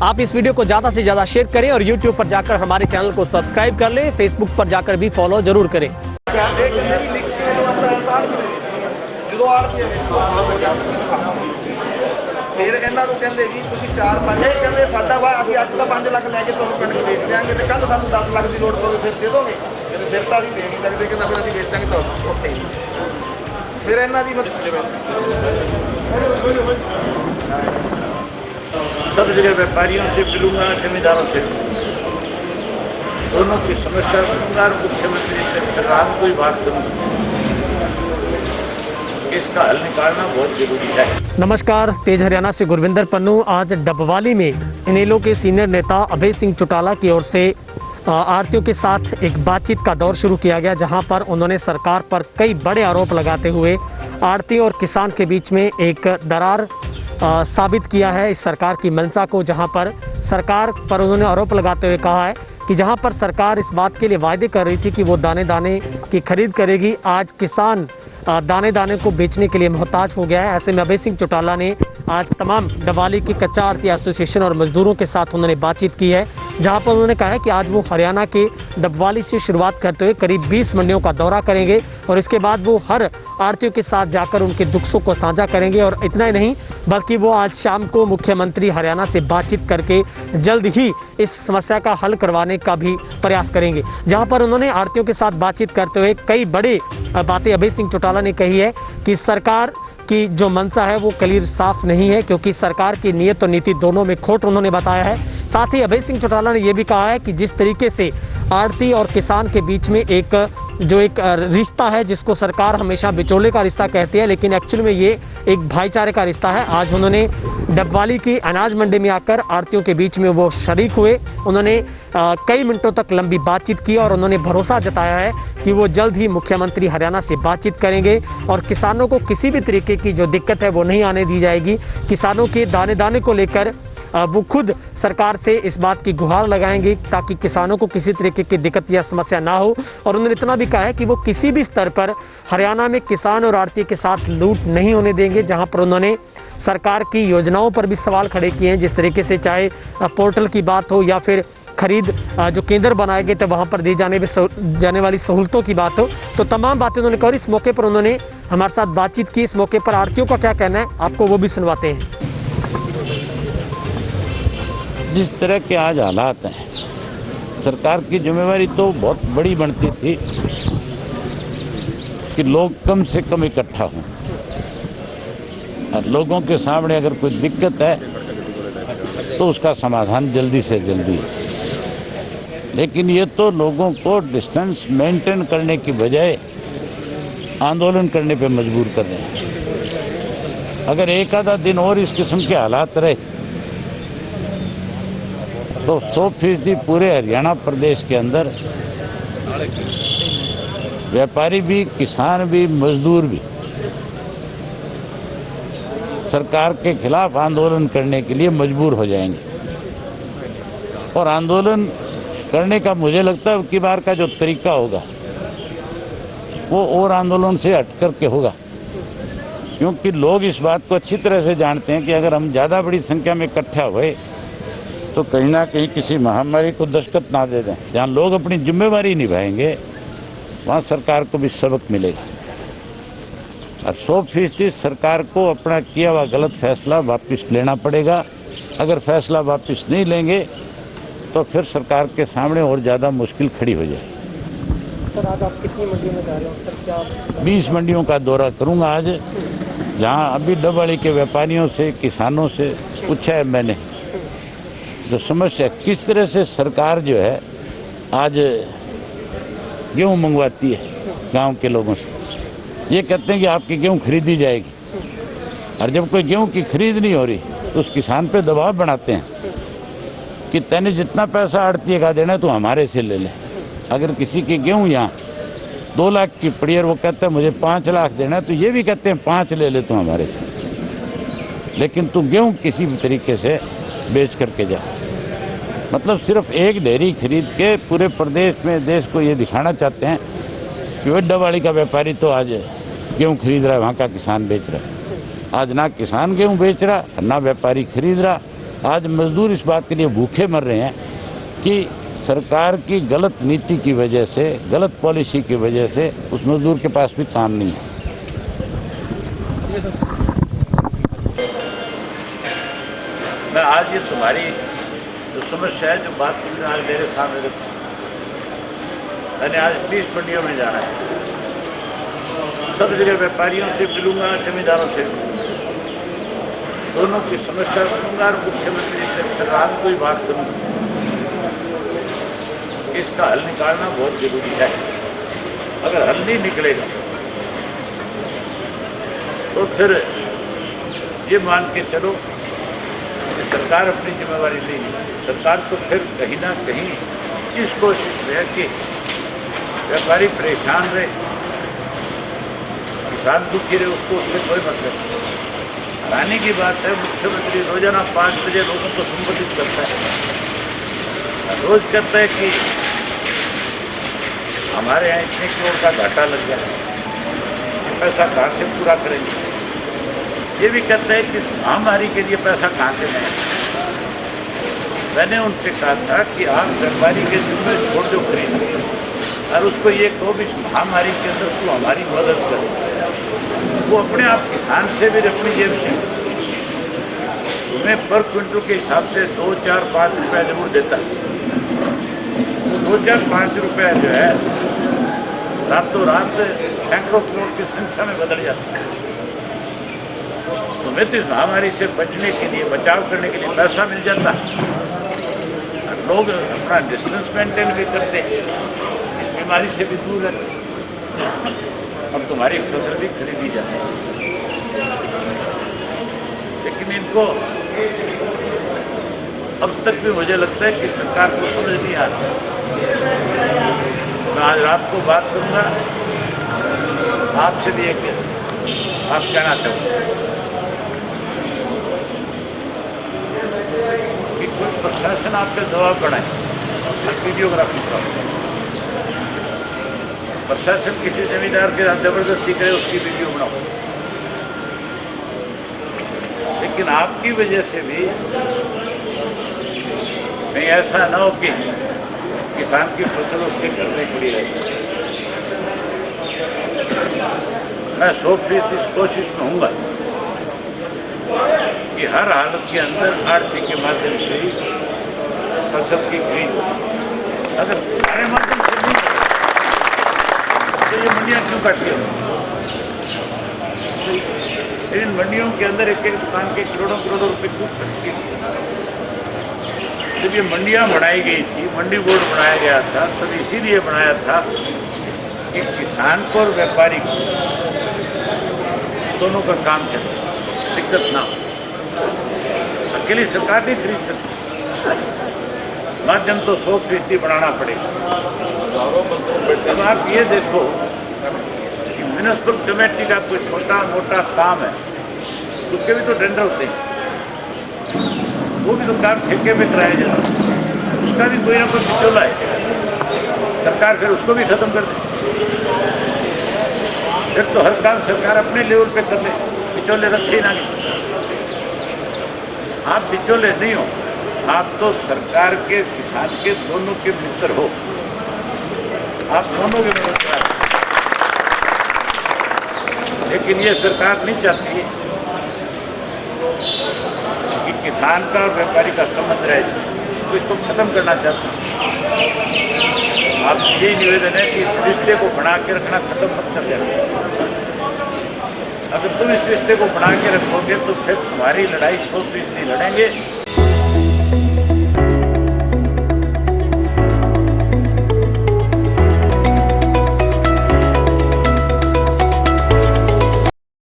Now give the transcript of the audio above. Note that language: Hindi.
आप इस वीडियो को ज़्यादा से ज़्यादा शेयर करें और YouTube पर जाकर हमारे चैनल को सब्सक्राइब कर लें, Facebook पर जाकर भी फॉलो जरूर करें। फिर इन्हों कहते जी तुम 4-5 कहते साडा वा असीं अज तो 5 लाख लैके तुहानूं कणक बेच देंगे तो कल सानूं 10 लाख की लोड़ पवे फिर दे दोगे कहते फिर तो असीं दे नहीं सकते कहते फिर असीं बेचांगे तो उत्थे फिर इन्हों की सब जगह व्यापारियों से मिलूंगा, जमींदारों से, दोनों की समस्या सुनूंगा और मुख्यमंत्री से फिर रात को ही बात करूँगा। इसका हल निकालना बहुत जरूरी है। नमस्कार, तेज हरियाणा से गुरविंदर पन्नू। आज डबवाली में इनेलो के सीनियर नेता अभय सिंह चौटाला की ओर से आड़तियों के साथ एक बातचीत का दौर शुरू किया गया, जहां पर उन्होंने सरकार पर कई बड़े आरोप लगाते हुए आड़ती और किसान के बीच में एक दरार साबित किया है इस सरकार की मंशा को। जहां पर सरकार पर उन्होंने आरोप लगाते हुए कहा है कि जहां पर सरकार इस बात के लिए वायदे कर रही थी कि वो दाने दाने की खरीद करेगी, आज किसान दाने दाने को बेचने के लिए मोहताज हो गया है। ऐसे में अभय सिंह चौटाला ने आज तमाम डबवाली की कच्चा आड़ती एसोसिएशन और मजदूरों के साथ उन्होंने बातचीत की है, जहां पर उन्होंने कहा है कि आज वो हरियाणा के डबवाली से शुरुआत करते हुए करीब 20 मंडियों का दौरा करेंगे और इसके बाद वो हर आड़तियों के साथ जाकर उनके दुख सुख को साझा करेंगे। और इतना ही नहीं बल्कि वो आज शाम को मुख्यमंत्री हरियाणा से बातचीत करके जल्द ही इस समस्या का हल करवाने का भी प्रयास करेंगे। जहां पर उन्होंने आड़तियों के साथ बातचीत करते हुए कई बड़ी बातें अभय सिंह चौटाला ने कही है कि सरकार की जो मंशा है वो क्लियर साफ नहीं है, क्योंकि सरकार की नीयत और नीति दोनों में खोट उन्होंने बताया है। साथ ही अभय सिंह चौटाला ने यह भी कहा है कि जिस तरीके से आड़ती और किसान के बीच में एक रिश्ता है, जिसको सरकार हमेशा बिचौले का रिश्ता कहती है, लेकिन एक्चुअल में ये एक भाईचारे का रिश्ता है। आज उन्होंने डबवाली की अनाज मंडी में आकर आड़तियों के बीच में वो शरीक हुए। उन्होंने कई मिनटों तक लंबी बातचीत की और उन्होंने भरोसा जताया है कि वो जल्द ही मुख्यमंत्री हरियाणा से बातचीत करेंगे और किसानों को किसी भी तरीके की जो दिक्कत है वो नहीं आने दी जाएगी। किसानों के दाने दाने को लेकर वो खुद सरकार से इस बात की गुहार लगाएंगे ताकि किसानों को किसी तरीके की दिक्कत या समस्या ना हो। और उन्होंने इतना भी कहा है कि वो किसी भी स्तर पर हरियाणा में किसान और आड़ती के साथ लूट नहीं होने देंगे। जहां पर उन्होंने सरकार की योजनाओं पर भी सवाल खड़े किए हैं, जिस तरीके से चाहे पोर्टल की बात हो या फिर खरीद जो केंद्र बनाए गए थे वहाँ पर दी जाने वाली सहूलतों की बात हो, तो तमाम बातें उन्होंने कही। इस मौके पर उन्होंने हमारे साथ बातचीत की। इस मौके पर आड़तियों का क्या कहना है आपको वो भी सुनवाते हैं। जिस तरह के आज हालात हैं, सरकार की जिम्मेवारी तो बहुत बड़ी बनती थी कि लोग कम से कम इकट्ठा हों और लोगों के सामने अगर कोई दिक्कत है तो उसका समाधान जल्दी से जल्दी। लेकिन ये तो लोगों को डिस्टेंस मेंटेन करने की बजाय आंदोलन करने पे मजबूर कर रहे हैं। अगर एक आधा दिन और इस किस्म के हालात रहे तो 100% पूरे हरियाणा प्रदेश के अंदर व्यापारी भी, किसान भी, मजदूर भी सरकार के खिलाफ आंदोलन करने के लिए मजबूर हो जाएंगे। और आंदोलन करने का मुझे लगता है कि बार का जो तरीका होगा वो और आंदोलन से हट करके होगा, क्योंकि लोग इस बात को अच्छी तरह से जानते हैं कि अगर हम ज़्यादा बड़ी संख्या में इकट्ठा हुए तो कहीं ना कहीं किसी महामारी को दस्तक ना दे दें। जहाँ लोग अपनी जिम्मेवारी निभाएंगे वहाँ सरकार को भी सबक मिलेगा। और 100% सरकार को अपना किया हुआ गलत फैसला वापस लेना पड़ेगा। अगर फैसला वापस नहीं लेंगे तो फिर सरकार के सामने और ज़्यादा मुश्किल खड़ी हो जाए। सर, आज आप कितनी मंडियों में जा रहे हो सर? क्या 20 मंडियों का दौरा करूंगा आज, जहां अभी डबवाली के व्यापारियों से, किसानों से पूछा है मैंने जो समस्या किस तरह से सरकार जो है आज गेहूँ मंगवाती है गांव के लोगों से। ये कहते हैं कि आपकी गेहूँ खरीदी जाएगी, और जब कोई गेहूँ की खरीद नहीं हो रही तो उस किसान पे दबाव बनाते हैं कि तैने जितना पैसा आड़ती का देना है तो हमारे से ले ले। अगर किसी की गेहूँ यहाँ 2 लाख की पड़ी और वो कहता है मुझे 5 लाख देना है, तो ये भी कहते हैं 5 ले ले तू हमारे से, लेकिन तू गेहूँ किसी भी तरीके से बेच करके जा। मतलब सिर्फ एक डेयरी खरीद के पूरे प्रदेश में देश को ये दिखाना चाहते हैं कि वो डबवाली का व्यापारी तो आज गेहूँ खरीद रहा है, वहाँ का किसान बेच रहा है। आज ना किसान गेहूँ बेच रहा, ना व्यापारी खरीद रहा, आज मजदूर इस बात के लिए भूखे मर रहे हैं कि सरकार की गलत नीति की वजह से, गलत पॉलिसी की वजह से उस मजदूर के पास भी काम नहीं है। मैं आज ये तुम्हारी जो समस्या है, जो बात तुमने आज मेरे सामने रखी, मैंने आज 20 मंडियों में जाना है, सब जगह व्यापारियों से मिलूंगा, जमींदारों से दोनों की समस्या सुनूंगा और मुख्यमंत्री से फिर रात को ही बात करूंगा। इसका हल निकालना बहुत जरूरी है। अगर हल नहीं निकलेगा तो फिर ये मान के चलो कि सरकार अपनी जिम्मेवारी नहीं लेगी। सरकार तो फिर कहीं ना कहीं इस कोशिश में है कि व्यापारी परेशान रहे, किसान दुखी रहे, उसको उससे कोई मतलब नहीं। हैरानी की बात है, मुख्यमंत्री रोजाना 5 बजे लोगों को संबोधित करता है, रोज कहता है कि हमारे यहाँ इतने करोड़ का घाटा लग गया है, ये पैसा कहाँ से पूरा करेंगे। ये भी कहता है कि महामारी के लिए पैसा कहाँ से लाएं। मैंने उनसे कहा था कि आप व्यापारी के जिम्मे छोड़ दो खरीद, और उसको ये कहो भी इस महामारी के अंदर तू हमारी मदद करे। वो अपने आप किसान से भी अपनी जेब से तुम्हें पर क्विंटल के हिसाब से 2, 4, 5 रुपये जरूर देता है। तो 2, 4, 5 रुपये जो है रातों रात सैकड़ों करोड़ की संख्या में बदल जाता है। तुम्हें तो इस महामारी से बचने के लिए, बचाव करने के लिए पैसा मिल जाता है, लोग अपना डिस्टेंस मेंटेन भी करते हैं, इस बीमारी से भी दूर रहते हैं, अब तुम्हारी फसल भी खरीदी जाती है। लेकिन इनको अब तक भी मुझे लगता है कि सरकार को समझ नहीं आता। मैं आज रात को बात करूंगा, आपसे भी एक आप कहना चाहूँगा कि कुछ प्रशासन आप पे दबाव बनाए, वीडियोग्राफी का प्रशासन किसी जमींदार के साथ जबरदस्ती करे, उसकी वीडियो बनाओ। लेकिन आपकी वजह से भी कहीं ऐसा ना हो कि किसान की फसल उसके घर में पड़ी रहे। मैं 100% इस कोशिश में हूँगा कि हर हालत के अंदर आड़ती के माध्यम से ही फसल की खरीद, अगर हमारे माध्यम से नहीं तो ये मंडियाँ क्यों काटती हैं? इन मंडियों के अंदर एक दुकान के करोड़ों रुपए क्यों खर्च किए? जब ये मंडियाँ बनाई गई थी, मंडी बोर्ड बनाया गया था, तब इसीलिए बनाया था कि किसान को और व्यापारी को दोनों का काम चले, दिक्कत ना हो। अकेली सरकार नहीं खरीद सकती, माध्यम तो 100% बनाना पड़ेगा। अब आप ये देखो कि म्युनिसिपल कमेटी का कोई छोटा मोटा काम है, उसके भी तो टेंडर होते हैं, वो भी तो काम ठेके में कराया जाता है, उसका भी कोई ना कोई बिचौला है। सरकार फिर उसको भी खत्म कर दे, फिर तो हर काम सरकार अपने लेवल पे कर ले, बिचौले रखे ही ना। आप बिचौले नहीं हो, आप तो सरकार के, किसान के, दोनों के मित्र हो, आप दोनों के मददगार। लेकिन ये सरकार नहीं चाहती कि किसान का और व्यापारी का संबंध रहे, तो इसको खत्म करना चाहता हूँ। आप यही निवेदन है कि इस रिश्ते को बना के रखना, खत्म मत कर देना। अगर तुम इस रिश्ते को बना के रखोगे तो फिर तुम्हारी लड़ाई 100% लड़ेंगे